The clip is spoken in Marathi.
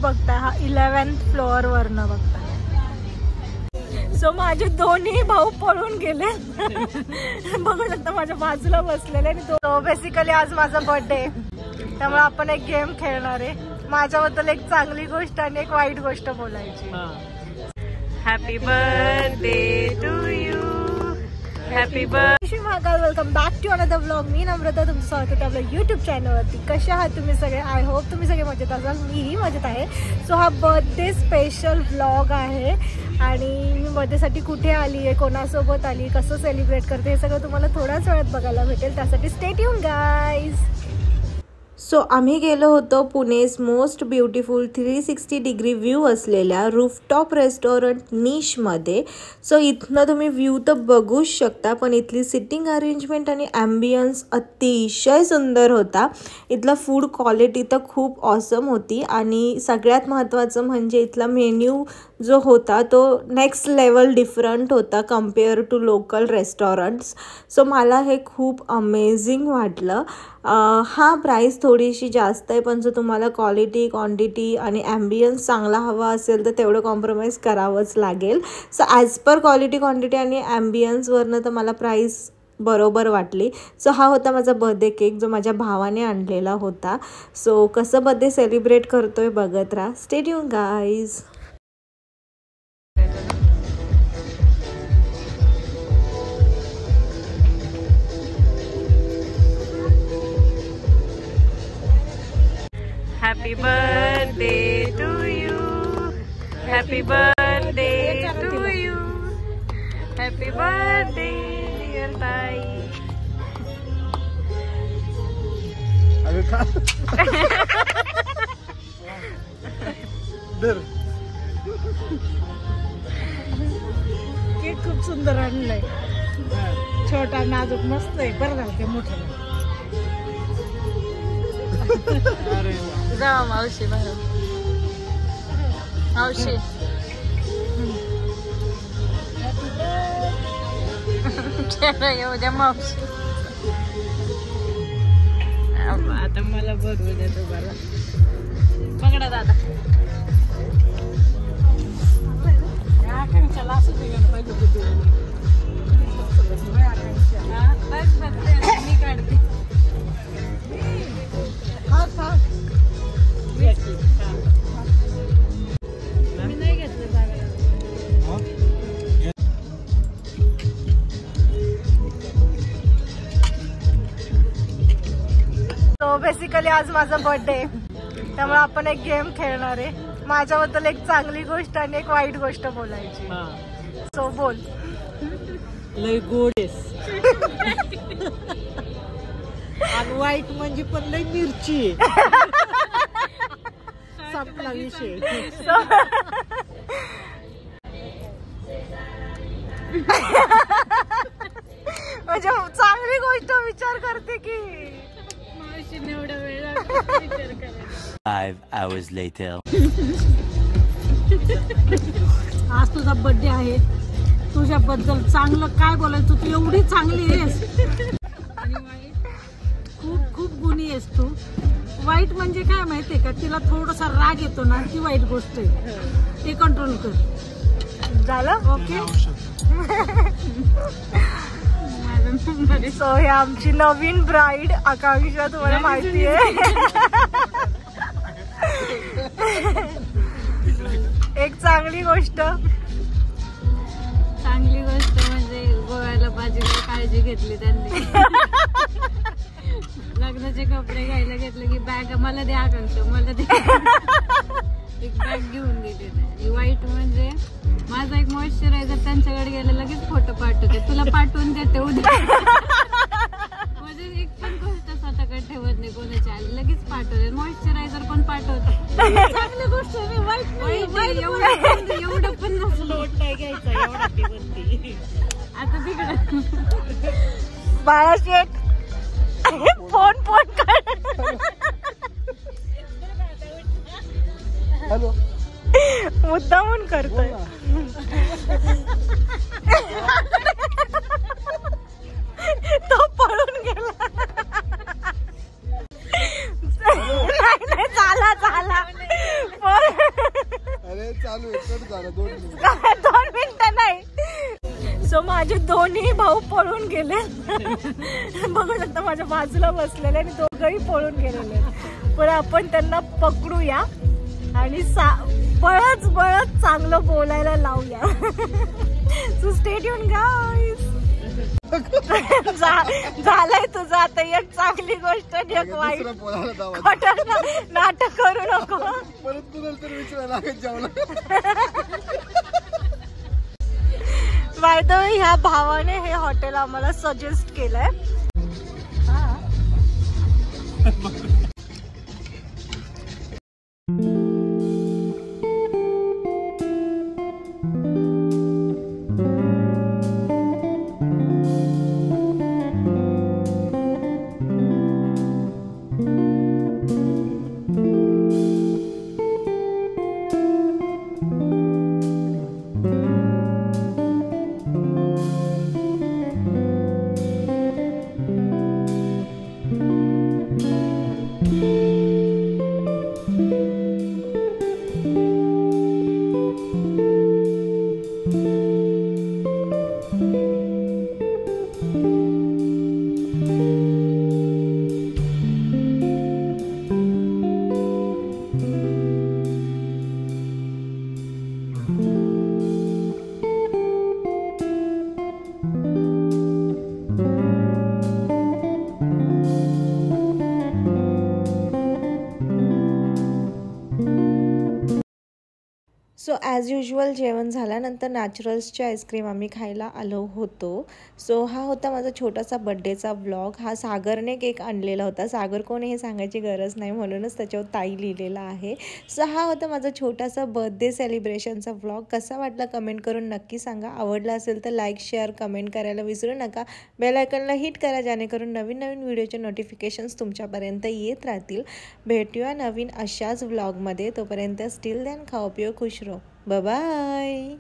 बघताय हा 11th फ्लोअर वरनं बघताय. सो माझे दोन्ही भाऊ पळून गेले. बघू शकता माझ्या बाजूला बसलेले. तो बेसिकली आज माझा बर्थडे, त्यामुळे आपण एक गेम खेळणार आहे. माझ्याबद्दल एक चांगली गोष्ट आणि एक वाईट गोष्ट बोलायची. Happy birthday to you. Happy birthday Mahakal. Welcome back to another vlog. मी नम्रता, तुमचं स्वागत आहे आपल्या यूट्यूब चॅनलवरती. कसे आहात तुम्ही सगळे? आय होप तुम्ही सगळे मजेत असाल. मीही मजेत आहे. सो हा बर्थडे स्पेशल व्लॉग आहे आणि मी बर्थडेसाठी कुठे आली आहे, कोणासोबत आली, कसं सेलिब्रेट करते, हे सगळं तुम्हाला थोड्याच वेळात बघायला भेटेल. त्यासाठी स्टे ट्यून गाईज. सो आम्ही गेलो होतो पुणेस मोस्ट ब्युटिफुल 360 डिग्री व्ह्यू असलेल्या रूफटॉप रेस्टॉरंट निशमध्ये. सो इथनं तुम्ही व्ह्यू तर बघूच शकता, पण इथली सिटिंग अरेंजमेंट आणि ॲम्बियन्स अतिशय सुंदर होता. इथला फूड क्वालिटी तर खूप ऑसम होती आणि सगळ्यात महत्त्वाचं म्हणजे इथला मेन्यू जो होता तो नेक्स्ट लेवल डिफरंट होता compare to local restaurants. So मला हे खूप अमेझिंग वाटलं. हा प्राईस थोडीशी जास्त आहे, पण जर तुम्हाला क्वालिटी, क्वांटिटी आणि ॲम्बियन्स चांगला हवा असेल तर तेवढं कॉम्प्रोमाइज करावंच लागेल. So as per quality, quantity आणि ॲम्बियन्सवरनं तर मला प्राईस बरोबर वाटली. सो हा होता माझा बर्थडे केक जो माझ्या भावाने आणलेला होता. सो कसं बर्थडे सेलिब्रेट करतोय बघत राहा. Stay tune guys. Happy birthday to you. Happy birthday to you. Happy birthday dear ताई. अरे का दर केक खूप सुंदर आणलाय. छोटा नाजूक मस्त आहे. बरं झालं ते मोठं. जा मावशी बाहेर. मावशी येऊ द्या मावशी. आता मला बरोबर देतो बरं. पकडा दादा. आकांक्षाला असं निघालं पाहिजे होतं. मी काढते. मी नाही घेतलं जागा. तो बेसिकली आज माझा बर्थडे, त्यामुळे आपण एक गेम खेळणार आहे. माझ्याबद्दल एक चांगली गोष्ट आणि एक वाईट गोष्ट बोलायची. सो बोल. लय गोडेस आणि वाईट म्हणजे पण लय मिरची. संपला विषय. म्हणजे चांगली गोष्ट विचार करते की मावशीने एवढा वेळ विचार करायचा. 5 hours later. आज तुझा बर्थडे आहे. तुझ्याबद्दल चांगलं काय बोलायचं? तू एवढी चांगली आहेस आणि वाईट खूप खूप गुणी आहेस तू. वाईट म्हणजे काय माहितीये का? तिला थोडासा राग येतो ना, ती वाईट गोष्ट आहे. ते कंट्रोल कर. झालं ओके. सो हे आमची नवीन ब्राईड आकांक्षा, तुम्हाला माहिती आहे. एक चांगली गोष्ट म्हणजे गोव्याला बाजीला काळजी घेतली त्यांनी. लग्नाचे कपडे घ्यायला घेतले की बॅग मला द्या आकांक्षा, मला द्या. एक बॅग घेऊन गेली नाही. वाईट म्हणजे माझा एक मॉइश्चरायझर त्यांच्याकडे गेले, लगेच फोटो पाठवते, तुला पाठवून देते उद्या. म्हणजे एक पण गोष्ट स्वतःकडे ठेवत नाही कोणाची आली, लगेच पाठवते. मॉइश्चरायझर पण पाठवते. चांगली गोष्ट आहे. वाईट एवढं पण लोट नाही घ्यायचा एवढा ती बनती. आता तिकडे बाळा शेठ फोन फोन कर. हॅलो. मुद्दामून करतोय. तो पळून गेला. नाही झाला. अरे चालू आहे, कट झाला 2 मिनिट. 2 मिनिटं नाही. सो माझे दोन्ही भाऊ पळून गेले. बघू शकता माझ्या बाजूला बसलेले आणि दोघंही पळून गेलेले. पण आपण त्यांना पकडूया आणि बळच चांगलं बोलायला लावूया. So stay tune guys. झालंय तुझं आता. एक चांगली गोष्ट आणि एक वाईट. दुसरा पोराला दावा. खोटं नाटक करू नको. परत कुणाला तरी विचारायला लागेल जेवला. बाय द वे ह्या भावाने हे हॉटेल आम्हाला सजेस्ट केलंय. सो ॲज युजल जेवण झाल्यानंतर नॅचरल्सची आईस्क्रीम आम्ही खायला आलो होतो. सो हा होता माझा छोटासा बड्डेचा व्लॉग. हा सागरने केक आणलेला होता. सागर कोण हे सांगायची गरज नाही, म्हणूनच त्याच्यावर ताई लिहिलेला आहे. सो हा होता माझा छोटासा बर्थडे सेलिब्रेशनचा व्लॉग. कसा वाटला कमेंट करून नक्की सांगा. आवडला असेल तर लाईक शेअर कमेंट करायला विसरू नका. बेल आयकॉनला हिट करा जेणेकरून नवीन व्हिडिओचे नोटिफिकेशन्स तुमच्यापर्यंत येत राहतील. भेटूया नवीन अशाच व्लॉगमध्ये. तोपर्यंत स्टिल दॅन खाओ पिओ खुश रहो. Bye bye.